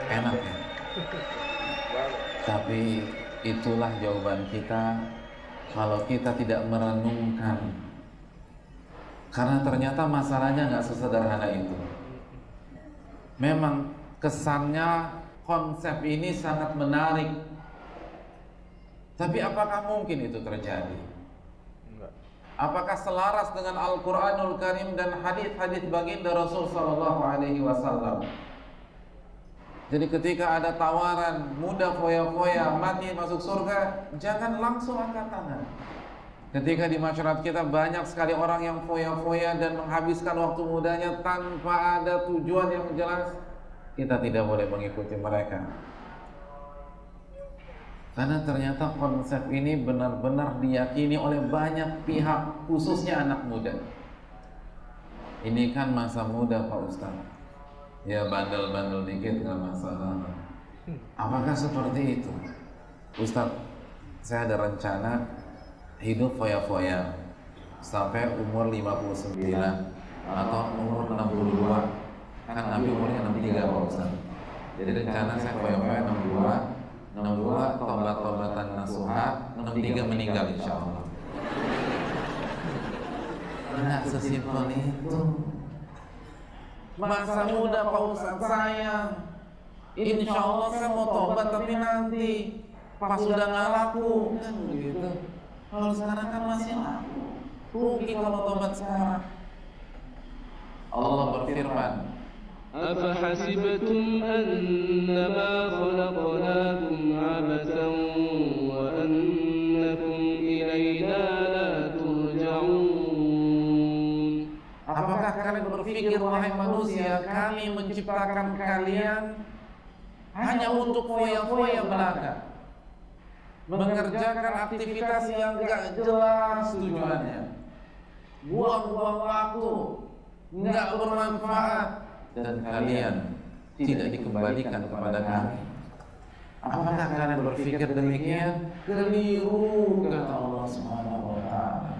Enak ya. Tapi itulah jawaban kita kalau kita tidak merenungkan, karena ternyata masalahnya nggak sesederhana itu. Memang kesannya konsep ini sangat menarik, tapi apakah mungkin itu terjadi? Enggak. Apakah selaras dengan Al-Quranul Karim dan hadis-hadis baginda Rasul Sallallahu Alaihi Wasallam? Jadi ketika ada tawaran muda foya-foya mati masuk surga, jangan langsung angkat tangan. Ketika di masyarakat kita banyak sekali orang yang foya-foya dan menghabiskan waktu mudanya tanpa ada tujuan yang jelas, kita tidak boleh mengikuti mereka. Karena ternyata konsep ini benar-benar diyakini oleh banyak pihak, khususnya anak muda. Ini kan masa muda Pak Ustaz. Ya bandel-bandel dikit nggak masalah. Apakah seperti itu? Ustaz, saya ada rencana hidup foya-foya sampai umur 59 atau umur 62. Kan Nabi umurnya 63 Pak Ustaz. Jadi rencana saya foya-foya 62 tobat-tobatan nasuha, 63 meninggal insya Allah. Nggak sesimpel itu. Masa muda Pak Ustaz saya, insya Allah saya mau tobat, tapi nanti pas sudah nggak laku kan begitu. Kalau sekarang kan masih laku, rugi kalau tobat sekarang. Allah berfirman, أفحسبتم أنما خلقناكم عبثا وأنكم إلينا لا ترجعون. apakah kalian berpikir wahai manusia, kami menciptakan kalian hanya untuk foya-foya belaka, mengerjakan aktivitas yang gak jelas tujuannya, buang-buang waktu, gak bermanfaat, dan kalian tidak dikembalikan kepada kami. Apakah kalian berpikir demikian? Keliru, kata Allah Subhanahu wa Ta'ala.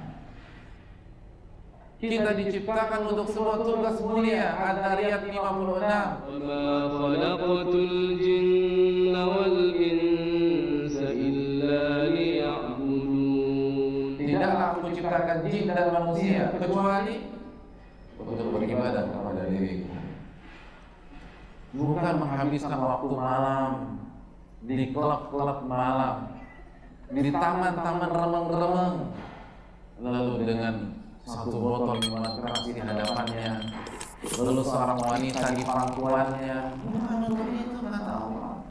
Kita diciptakan untuk sebuah tugas mulia. Ad-Dariyat 56. وما خلقت الجن والإنس إلا ليعبدون. Tidaklah aku menciptakan jin dan manusia kecuali untuk beribadah kepada diriku. Bukan menghabiskan waktu malam di klub-klub malam, di taman-taman remeng-remeng, lalu dengan satu botol minuman keras di hadapannya, lalu seorang wanita di pangkuannya. Bukan untuk itu kata Allah.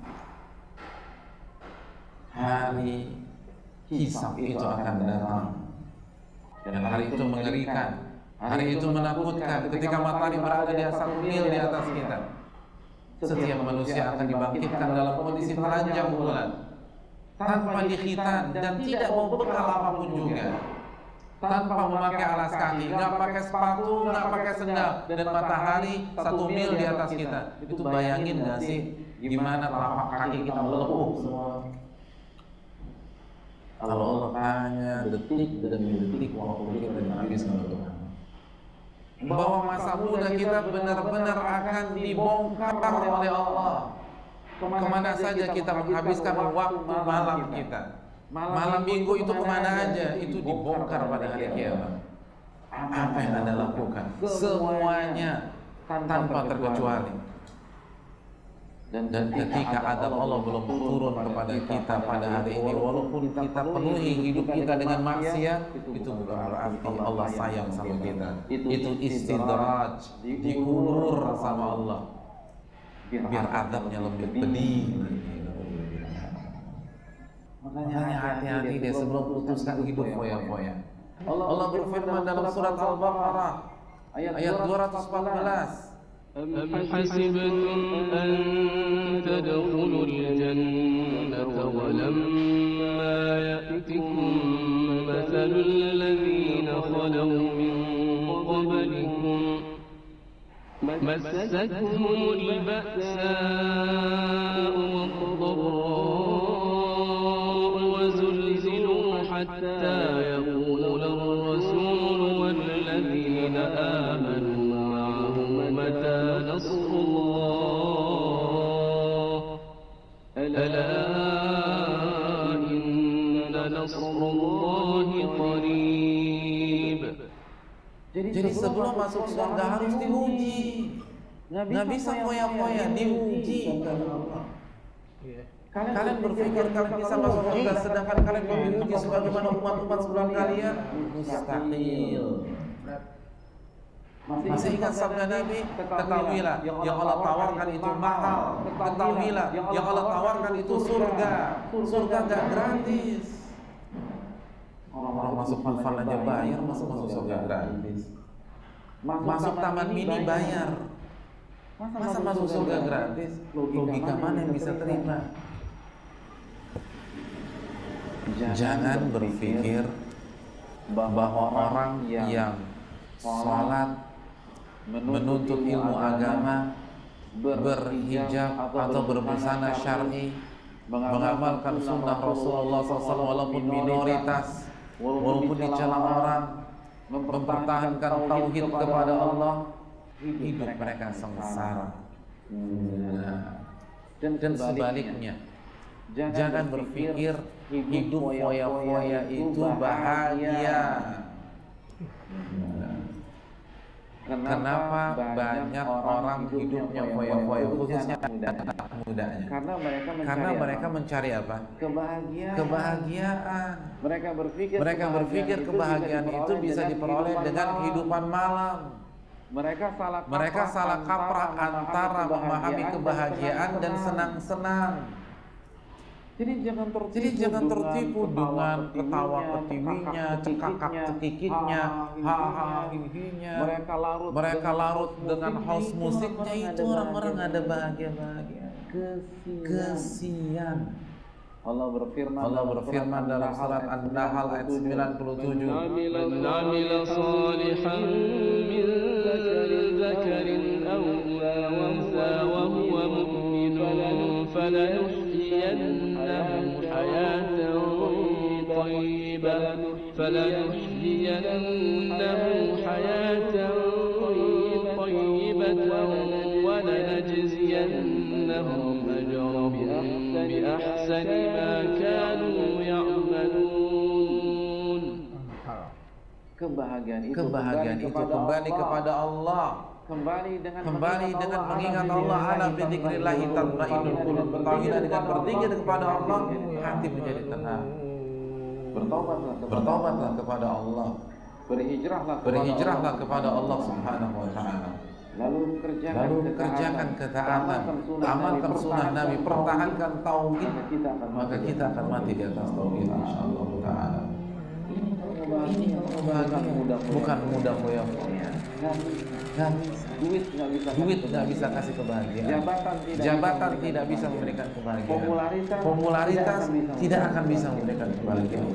Hari hisab itu akan datang, dan hari itu mengerikan, hari itu menakutkan. Ketika matahari berada di 1 mil di atas kita, setiap manusia akan dibangkitkan dalam kondisi telanjang bulan, tanpa dikhitan dan tidak mau bekal apapun juga, tanpa memakai alas kaki, nggak pakai sepatu, nggak pakai sendal, dan matahari 1 mil di atas kita. Itu bayangin nggak sih gimana telapak kaki kita melepuh semua? Kalau Allah tanya detik demi detik waktu kita dihabiskan untuk Tuhan, bahwa masa muda kita benar-benar akan dibongkar oleh Allah. Kemana saja kita menghabiskan waktu malam kita, malam minggu itu kemana aja, itu dibongkar pada hari kiamat. Apa yang Anda lakukan? Semuanya tanpa terkecuali. Dan ketika adab Allah belum turun kepada kita pada hari ini, walaupun kita penuhi hidup kita dengan maksiat, itu bukan berarti Allah sayang sama kita. Itu istidraj, diulur sama Allah biar adabnya lebih pedih. Makanya hati-hati deh sebelum putuskan hidup foya-foya. Allah berfirman dalam surat Al-Baqarah ayat 214, أم حسبتم أن تدخلوا الجنة ولما يأتكم مثل الذين خلوا من قبلكم مستهم البأساء والضراء وزلزلوا حتى يقول الرسول والذين آمنوا معه متى نصر الله ألا إن نصر الله قريب. Jadi sebelum masuk surga harus diuji. Nggak bisa foya-foya, diuji. Kalian berpikir kalian bisa masuk surga sedangkan kalian belum diuji sebagaimana umat-umat sebelum kalian? Mustahil. Masih ingat sabda Nabi? Ketahuilah yang Allah tawarkan itu mahal. Ketahuilah yang Allah tawarkan itu surga. Surga gak gratis. Orang masuk Dufan aja bayar, masuk surga gratis. Masuk taman mini bayar. Masa masuk surga gratis? Logika mana yang bisa terima? Jangan berpikir bahwa orang yang sholat, menuntut ilmu agama, berhijab atau berbusana syar'i, mengamalkan sunnah Rasulullah SAW walaupun minoritas, walaupun dicela orang, mempertahankan tauhid kepada Allah, hidup mereka sengsara. Dan sebaliknya, jangan berpikir hidup foya-foya itu bahagia. Kenapa banyak orang hidupnya foya-foya, khususnya anak mudanya? Karena mereka mencari apa? Kebahagiaan. Mereka berpikir kebahagiaan itu bisa diperoleh dengan kehidupan malam. Mereka salah kaprah antara memahami kebahagiaan dan senang-senang. Jadi jangan tertipu dengan ketawa ketiwinya, cekakak cekikiknya, hahaha hihinya. Mereka larut dengan house musiknya, itu orang-orang ada bahagia-bahagia. Kesian. Allah berfirman dalam surat An-Nahl ayat 97. Man 'amila salihan min dzakarin aw untha wa huwa mu'minun falanuhyiyannahu hayatan tayyibatan wa lanajziyannahum ajrahum بأحسن ما كانوا يعملون. Kebahagiaan itu kembali kepada Allah. Kembali dengan mengingat Allah. Ala bidzikrillahi tatma'innul qulub. Ketahuilah dengan berzikir kepada Allah, hati menjadi tenang. Bertobatlah kepada Allah. Berhijrahlah kepada Allah Subhanahu wa taala. Lalu kerjakan ketaatan, amalkan sunnah Nabi, pertahankan tauhid, maka kita akan mati di atas tauhid insyaallah taala. Ini bukan mudah foya-foya. Duit nggak bisa kasih kebahagiaan. Jabatan tidak bisa memberikan kebahagiaan. Popularitas tidak akan bisa memberikan kebahagiaan.